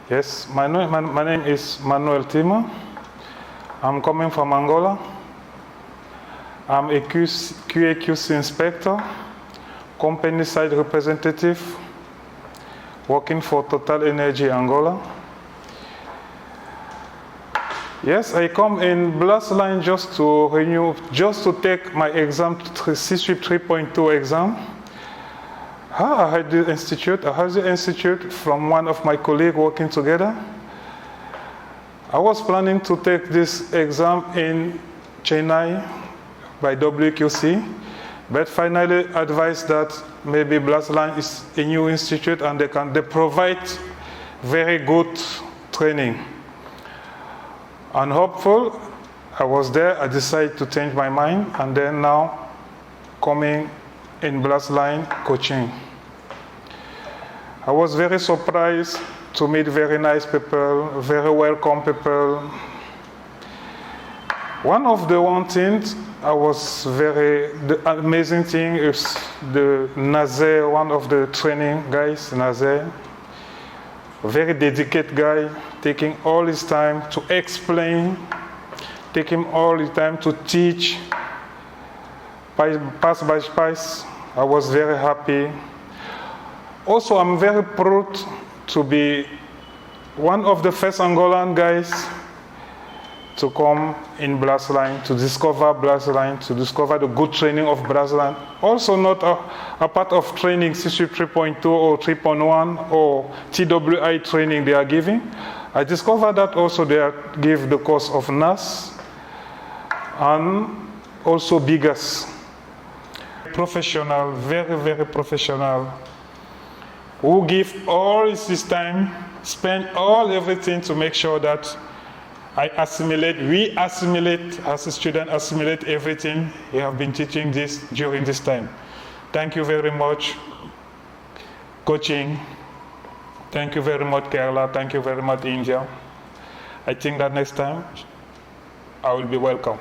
Yes, my name is Manuel Timo. I'm coming from Angola. I'm a QA/QC inspector, company side representative, working for Total Energy Angola. Yes, I come in Blastline just to take my exam, CSWIP 3.2 exam. I had the institute from one of my colleagues working together. I was planning to take this exam in Chennai by WQC, but finally advised that maybe Blastline is a new institute and they provide very good training. And hopeful, I was there, I decided to change my mind, and then now coming in Blastline coaching. I was very surprised to meet very nice people, very welcome people. One thing I was the amazing thing is the Nazer, one of the training guys, Nazer. Very dedicated guy, taking all his time to explain, taking all his time to teach, pass by pass. I was very happy. Also, I'm very proud to be one of the first Angolan guys to come in Blastline, to discover Blastline, to discover the good training of Blastline. Also not a part of training, CSWIP 3.2 or 3.1 or TWI training they are giving. I discovered that also they give the course of NAS and also BGAS. Professional, very, very professional, who give all his time, spend everything to make sure that we assimilate, as a student, assimilate everything we have been teaching during this time. Thank you very much, coaching. Thank you very much, Kerala. Thank you very much, India. I think that next time I will be welcome.